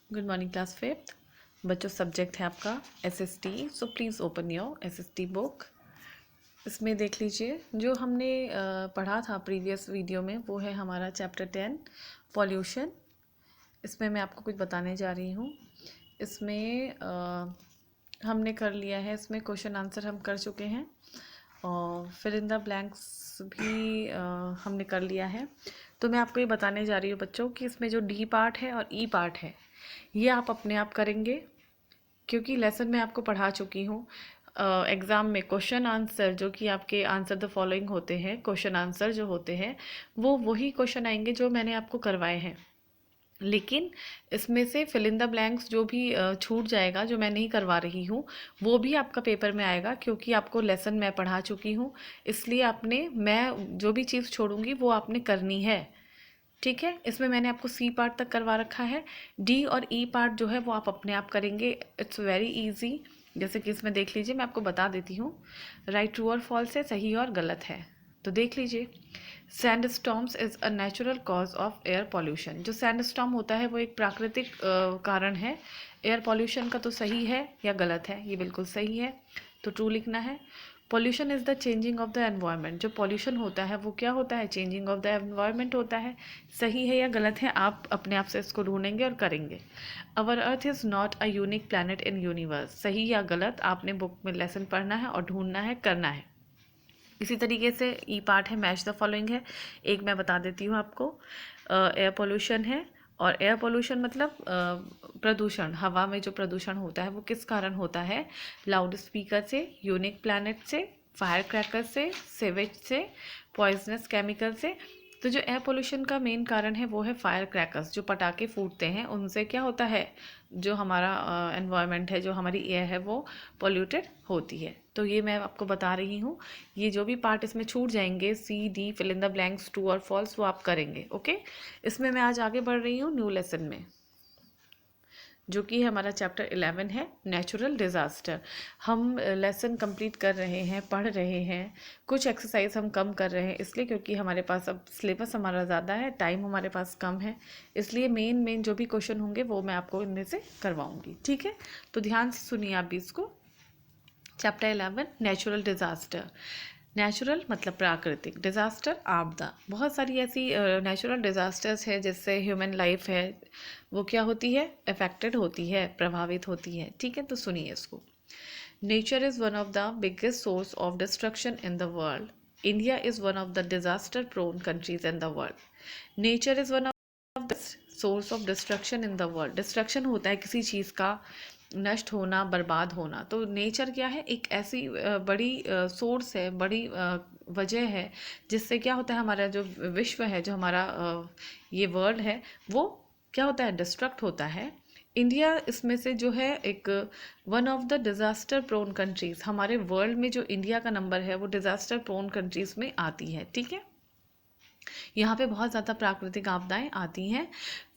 Good morning class fifth. बच्चों subject है आपका SST. So please open your SST book. इसमें देख लीजिए जो हमने पढ़ा था प्रीवियस वीडियो में, वो है हमारा चैप्टर 10 पॉल्यूशन। इसमें मैं आपको कुछ बताने जा रही हूँ। इसमें हमने कर लिया है, इसमें क्वेश्चन आंसर हम कर चुके हैं और फिल इन द ब्लैंक्स भी हमने कर लिया है। तो मैं आपको ये बताने जा रही हूँ बच्चों कि इसमें जो डी पार्ट है और ई पार्ट है ये आप अपने आप करेंगे, क्योंकि लेसन में आपको पढ़ा चुकी हूँ। एग्ज़ाम में क्वेश्चन आंसर जो कि आपके आंसर द फॉलोइंग होते हैं, क्वेश्चन आंसर जो होते हैं वो वही क्वेश्चन आएंगे जो मैंने आपको करवाए हैं। लेकिन इसमें से फिल इन द ब्लैंक्स जो भी छूट जाएगा, जो मैं नहीं करवा रही हूँ, वो भी आपका पेपर में आएगा, क्योंकि आपको लेसन मैं पढ़ा चुकी हूँ। इसलिए आपने, मैं जो भी चीज़ छोड़ूंगी वो आपने करनी है, ठीक है। इसमें मैंने आपको सी पार्ट तक करवा रखा है। डी और ई पार्ट जो है वो आप अपने आप करेंगे। It's very easy. जैसे कि इसमें देख लीजिए, मैं आपको बता देती हूँ राइट ट्रू और फॉल्स है, सही और गलत है। तो देख लीजिए, sand storms is a natural cause of air pollution. जो सैंड स्टॉर्म होता है वो एक प्राकृतिक कारण है एयर पॉल्यूशन का। तो सही है या गलत है? ये बिल्कुल सही है, तो ट्रू लिखना है। Pollution is the changing of the environment. जो पॉल्यूशन होता है वो क्या होता है? चेंजिंग ऑफ द एनवायरनमेंट होता है। सही है या गलत है? आप अपने आप से इसको ढूंढेंगे और करेंगे। Our earth is not a unique planet in universe. सही या गलत आपने बुक में लेसन पढ़ना है और ढूंढना है, करना है। इसी तरीके से ई पार्ट है मैच द फॉलोइंग है। एक मैं बता देती हूँ आपको, एयर पोल्यूशन है। और एयर पोल्यूशन मतलब प्रदूषण, हवा में जो प्रदूषण होता है वो किस कारण होता है? लाउड स्पीकर से, यूनिक प्लैनेट से, फायर क्रैकर से, सेवेज से, पॉइजनस केमिकल से। तो जो एयर पोल्यूशन का मेन कारण है वो है फायर क्रैकर्स। जो पटाखे फूटते हैं उनसे क्या होता है, जो हमारा एनवायरनमेंट है, जो हमारी एयर है, वो पोल्यूटेड होती है। तो ये मैं आपको बता रही हूँ। ये जो भी पार्ट इसमें छूट जाएंगे, C D fill in the blanks true और फॉल्स, वो आप करेंगे। ओके। इसमें मैं आज आगे बढ़ रही हूँ न्यू लेसन में, जो कि हमारा चैप्टर 11 है नेचुरल डिज़ास्टर। हम लेसन कंप्लीट कर रहे हैं, पढ़ रहे हैं। कुछ एक्सरसाइज हम कम कर रहे हैं इसलिए क्योंकि हमारे पास अब सिलेबस हमारा ज़्यादा है, टाइम हमारे पास कम है। इसलिए मेन जो भी क्वेश्चन होंगे वो मैं आपको इनमें से करवाऊंगी, ठीक है। तो ध्यान से सुनिए आप भी इसको। Chapter 11 natural disaster. नेचुरल मतलब प्राकृतिक, डिज़ास्टर आपदा। बहुत सारी ऐसी नेचुरल डिज़ास्टर्स है जिससे ह्यूमन लाइफ है वो क्या होती है? अफेक्टेड होती है, प्रभावित होती है, ठीक है। तो सुनिए इसको। Nature is one of the biggest source of destruction in the world. India is one of the disaster prone countries in the world. Nature is one of the source of destruction in the world. Destruction होता है किसी चीज़ का नष्ट होना, बर्बाद होना। तो nature क्या है? एक ऐसी बड़ी सोर्स है, बड़ी वजह है जिससे क्या होता है, हमारा जो विश्व है, जो हमारा ये वर्ल्ड है, वो क्या होता है? डिस्ट्रक्ट होता है। इंडिया इसमें से जो है एक one of the disaster prone countries, हमारे वर्ल्ड में जो इंडिया का नंबर है वो डिज़ास्टर प्रोन कंट्रीज़ में आती है, ठीक है। यहाँ पे बहुत ज़्यादा प्राकृतिक आपदाएं आती हैं।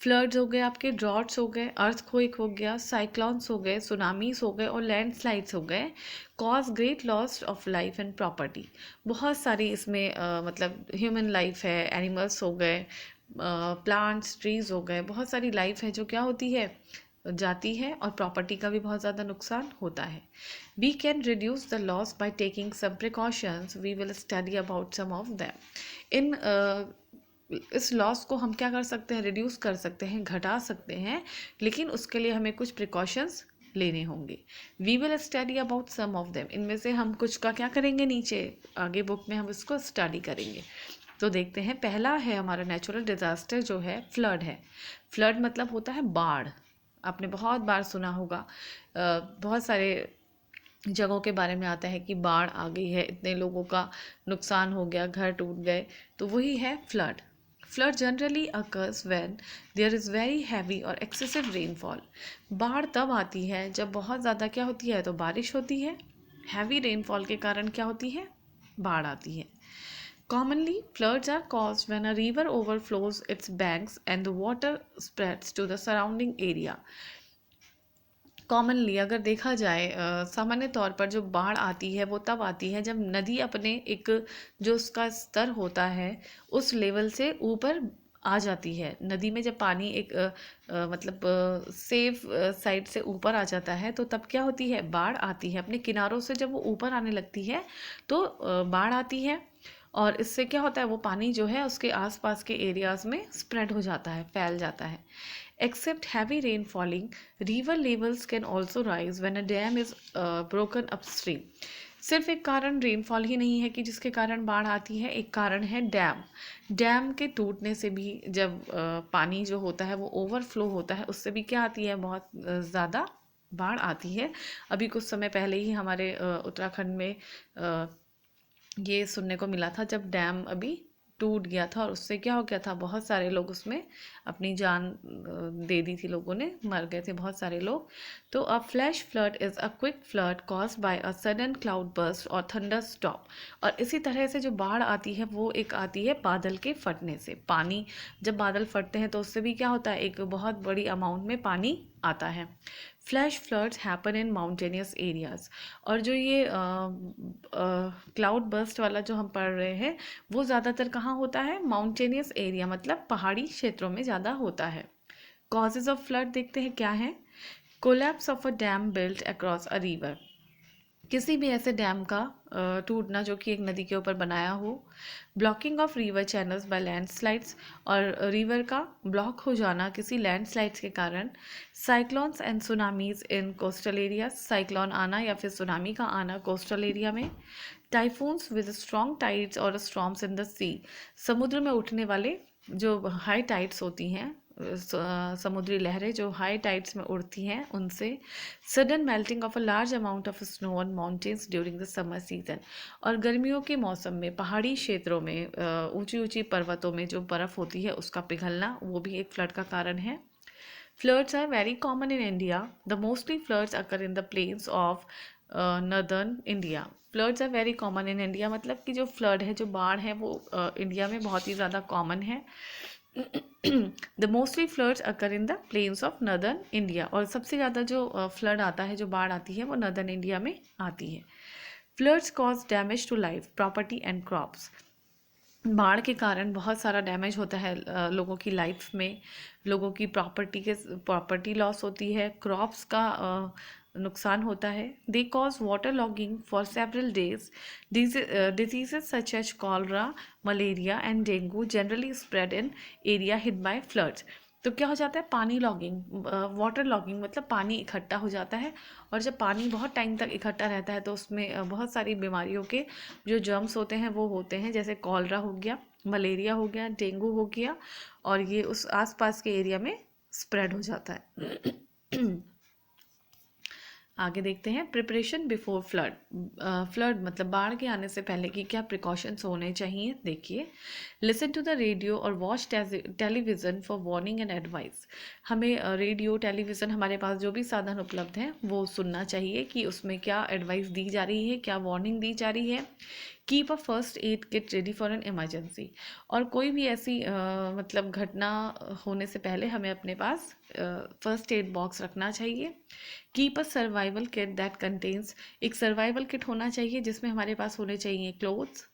फ्लड्स हो गए, आपके ड्रॉट्स हो गए, अर्थक्वेक हो गया, साइक्लोन्स हो गए, सुनामीज हो गए और लैंडस्लाइड्स हो गए। Cause great loss of life and property. बहुत सारी इसमें मतलब ह्यूमन लाइफ है, एनिमल्स हो गए, प्लांट्स, ट्रीज हो गए, बहुत सारी लाइफ है जो क्या होती है? जाती है, और प्रॉपर्टी का भी बहुत ज़्यादा नुकसान होता है। We can reduce the loss by taking some precautions. We will study about some of them. इन इस लॉस को हम क्या कर सकते हैं? रिड्यूस कर सकते हैं, घटा सकते हैं, लेकिन उसके लिए हमें कुछ प्रिकॉशंस लेने होंगे। We will study about some of them. इनमें से हम कुछ का क्या करेंगे? नीचे आगे बुक में हम इसको स्टडी करेंगे। तो देखते हैं, पहला है हमारा नेचुरल डिज़ास्टर जो है फ्लड है। फ्लड मतलब होता है बाढ़। आपने बहुत बार सुना होगा, बहुत सारे जगहों के बारे में आता है कि बाढ़ आ गई है, इतने लोगों का नुकसान हो गया, घर टूट गए। तो वही है flood. Flood generally occurs when there is very heavy और एक्सेसिव रेनफॉल। बाढ़ तब आती है जब बहुत ज़्यादा क्या होती है? तो बारिश होती है। हैवी रेनफॉल के कारण क्या होती है? बाढ़ आती है। Commonly, floods are caused when a river overflows its banks and the water spreads to the surrounding area. Commonly अगर देखा जाए, सामान्य तौर पर जो बाढ़ आती है वो तब आती है जब नदी अपने एक जो उसका स्तर होता है उस लेवल से ऊपर आ जाती है। नदी में जब पानी एक मतलब सेफ साइड से ऊपर आ जाता है तो तब क्या होती है, बाढ़ आती है। अपने किनारों से जब वो ऊपर आने लगती है तो बाढ़ आती है, और इससे क्या होता है, वो पानी जो है उसके आसपास के एरियाज में स्प्रेड हो जाता है, फैल जाता है। Except heavy rain falling, river levels can also rise when a dam is broken upstream. सिर्फ एक कारण रेनफॉल ही नहीं है कि जिसके कारण बाढ़ आती है, एक कारण है डैम। डैम के टूटने से भी जब पानी जो होता है वो ओवरफ्लो होता है, उससे भी क्या आती है, बहुत ज़्यादा बाढ़ आती है। अभी कुछ समय पहले ही हमारे उत्तराखंड में ये सुनने को मिला था, जब डैम अभी टूट गया था और उससे क्या हो गया था, बहुत सारे लोग उसमें अपनी जान दे दी थी, लोगों ने मर गए थे बहुत सारे लोग। तो a flash flood is a quick flood caused by a sudden cloud burst और थंडर स्टॉप। और इसी तरह से जो बाढ़ आती है वो एक आती है बादल के फटने से। पानी जब बादल फटते हैं तो उससे भी क्या होता है, एक बहुत बड़ी अमाउंट में पानी आता है। Flash floods happen in mountainous areas. और जो ये क्लाउड बर्स्ट वाला जो हम पढ़ रहे हैं वो ज़्यादातर कहाँ होता है, माउंटेनियस एरिया, मतलब पहाड़ी क्षेत्रों में ज़्यादा होता है। कॉजेज ऑफ फ्लड देखते हैं क्या है। Collapse of a dam built across a river. किसी भी ऐसे डैम का टूटना जो कि एक नदी के ऊपर बनाया हो। Blocking of river channels by landslides, और रिवर का ब्लॉक हो जाना किसी लैंडस्लाइड्स के कारण। Cyclones and tsunamis in coastal area, cyclone आना या फिर सुनामी का आना कोस्टल एरिया में। टाइफून्स विद स्ट्रॉन्ग टाइड्स और स्टॉर्म्स इन द सी, समुद्र में उठने वाले जो हाई टाइड्स होती हैं, समुद्री लहरें जो हाई टाइड्स में उड़ती हैं उनसे। Sudden melting of a large amount of snow on mountains during the summer season, और गर्मियों के मौसम में पहाड़ी क्षेत्रों में ऊंची ऊंची पर्वतों में जो बर्फ़ होती है उसका पिघलना, वो भी एक फ्लड का कारण है। Floods are very common in India. The mostly floods occur in the plains of northern India. Floods are very common in India, मतलब कि जो फ्लड है, जो बाढ़ है, वो इंडिया में बहुत ही ज़्यादा कॉमन है। The mostly floods occur in the plains of northern India, और सबसे ज़्यादा जो फ्लड आता है, जो बाढ़ आती है, वो नर्दर्न इंडिया में आती है। Floods cause damage to life property and crops. बाढ़ के कारण बहुत सारा डैमेज होता है लोगों की लाइफ में, लोगों की प्रॉपर्टी लॉस होती है, क्रॉप्स का नुकसान होता है। They cause water logging for several days. Diseases such as cholera, malaria and dengue generally spread in area hit by floods. तो क्या हो जाता है, पानी लॉगिंग, वाटर लॉगिंग मतलब पानी इकट्ठा हो जाता है, और जब पानी बहुत टाइम तक इकट्ठा रहता है तो उसमें बहुत सारी बीमारियों के जो जर्म्स होते हैं वो होते हैं, जैसे कॉलरा हो गया, मलेरिया हो गया, डेंगू हो गया, और ये उस आसपास के एरिया में स्प्रेड हो जाता है। आगे देखते हैं, प्रिपरेशन बिफोर फ्लड। फ्लड मतलब बाढ़ के आने से पहले की क्या प्रिकॉशंस होने चाहिए, देखिए। लिसन टू द रेडियो और watch television for warning and advice. हमें रेडियो टेलीविज़न, हमारे पास जो भी साधन उपलब्ध हैं वो सुनना चाहिए कि उसमें क्या एडवाइस दी जा रही है, क्या वार्निंग दी जा रही है। Keep a first aid kit ready for an emergency. और कोई भी ऐसी मतलब घटना होने से पहले हमें अपने पास फर्स्ट एड बॉक्स रखना चाहिए। Keep a survival kit that contains, एक सर्वाइवल किट होना चाहिए जिसमें हमारे पास होने चाहिए क्लोथ्स,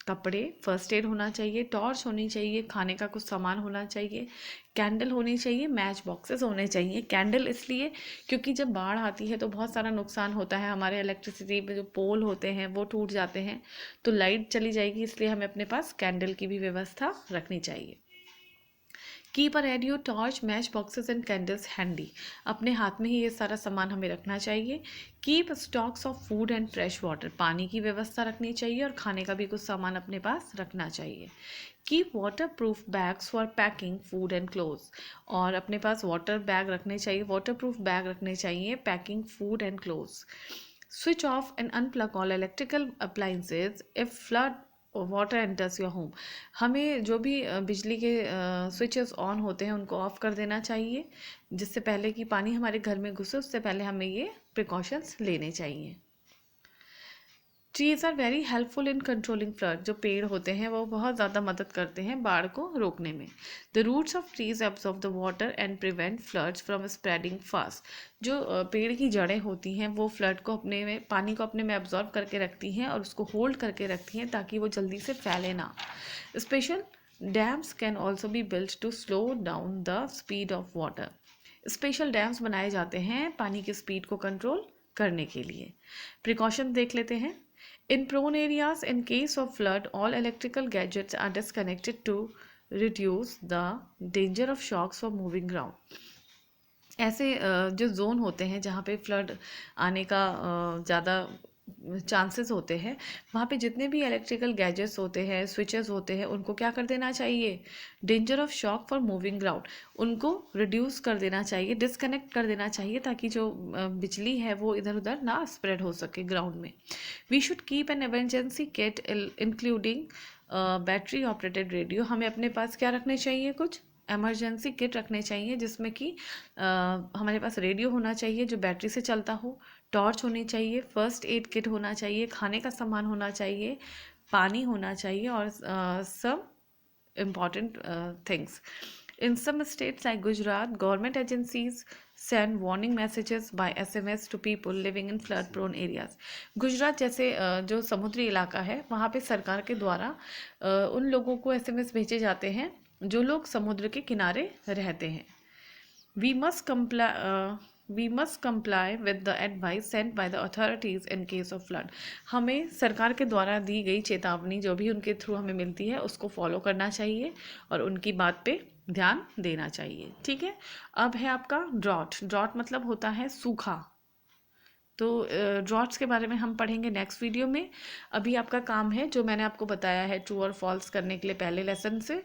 कपड़े, फर्स्ट एड होना चाहिए, टॉर्च होनी चाहिए, खाने का कुछ सामान होना चाहिए, कैंडल होनी चाहिए, मैच बॉक्सेस होने चाहिए। कैंडल इसलिए क्योंकि जब बाढ़ आती है तो बहुत सारा नुकसान होता है, हमारे इलेक्ट्रिसिटी पे जो पोल होते हैं वो टूट जाते हैं, तो लाइट चली जाएगी, इसलिए हमें अपने पास कैंडल की भी व्यवस्था रखनी चाहिए। Keep a radio, torch, match boxes and candles handy, अपने हाथ में ही ये सारा सामान हमें रखना चाहिए। Keep stocks of food and fresh water, पानी की व्यवस्था रखनी चाहिए और खाने का भी कुछ सामान अपने पास रखना चाहिए। Keep water proof bags for packing food and clothes, और अपने पास वाटर बैग रखने चाहिए, वाटर प्रूफ बैग रखने चाहिए packing food and clothes. Switch off and unplug all electrical appliances if flood water enters your home, हमें जो भी बिजली के स्विचेस ऑन होते हैं उनको ऑफ कर देना चाहिए, जिससे पहले कि पानी हमारे घर में घुसे उससे पहले हमें ये प्रिकॉशंस लेने चाहिए। Trees are very helpful in controlling flood, जो पेड़ होते हैं वो बहुत ज़्यादा मदद करते हैं बाढ़ को रोकने में। The roots of trees absorb the water and prevent floods from spreading fast, जो पेड़ की जड़ें होती हैं वो फ्लड को अपने में, पानी को अपने में एब्जॉर्ब करके रखती हैं और उसको होल्ड करके रखती हैं ताकि वो जल्दी से फैले ना। Special dams can also be built to slow down the speed of water. Special dams बनाए जाते हैं पानी की स्पीड को कंट्रोल करने के लिए। प्रिकॉशन देख लेते हैं। In prone areas in case of flood all electrical gadgets are disconnected to reduce the danger of shocks for moving ground. ऐसे जो जोन होते हैं जहाँ पे फ्लड आने का ज़्यादा चांसेस होते हैं, वहाँ पे जितने भी इलेक्ट्रिकल गैजेट्स होते हैं, स्विचेस होते हैं, उनको क्या कर देना चाहिए, danger of shock for moving ground, उनको रिड्यूस कर देना चाहिए, डिस्कनेक्ट कर देना चाहिए, ताकि जो बिजली है वो इधर उधर ना स्प्रेड हो सके ग्राउंड में। We should keep an emergency kit including battery operated radio. हमें अपने पास क्या रखने चाहिए, कुछ एमरजेंसी किट रखने चाहिए जिसमें कि हमारे पास रेडियो होना चाहिए जो बैटरी से चलता हो, टॉर्च होनी चाहिए, फर्स्ट एड किट होना चाहिए, खाने का सामान होना चाहिए, पानी होना चाहिए और सब important things. In some states like Gujarat, government agencies send warning messages by SMS to people living in flood prone areas. Gujarat जैसे जो समुद्री इलाका है वहाँ पे सरकार के द्वारा उन लोगों को SMS भेजे जाते हैं जो लोग समुद्र के किनारे रहते हैं। We must comply with the advice sent by the authorities in case of flood. हमें सरकार के द्वारा दी गई चेतावनी जो भी उनके थ्रू हमें मिलती है उसको फॉलो करना चाहिए और उनकी बात पे ध्यान देना चाहिए। ठीक है, अब है आपका ड्रॉट। ड्रॉट मतलब होता है सूखा। तो ड्रॉट्स के बारे में हम पढ़ेंगे नेक्स्ट वीडियो में। अभी आपका काम है जो मैंने आपको बताया है ट्रू और फॉल्स करने के लिए पहले लेसन से,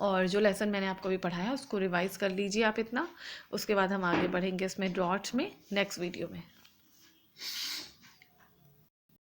और जो लेसन मैंने आपको भी पढ़ाया उसको रिवाइज कर लीजिए आप इतना। उसके बाद हम आगे बढ़ेंगे इसमें ड्रॉट्स में नेक्स्ट वीडियो में।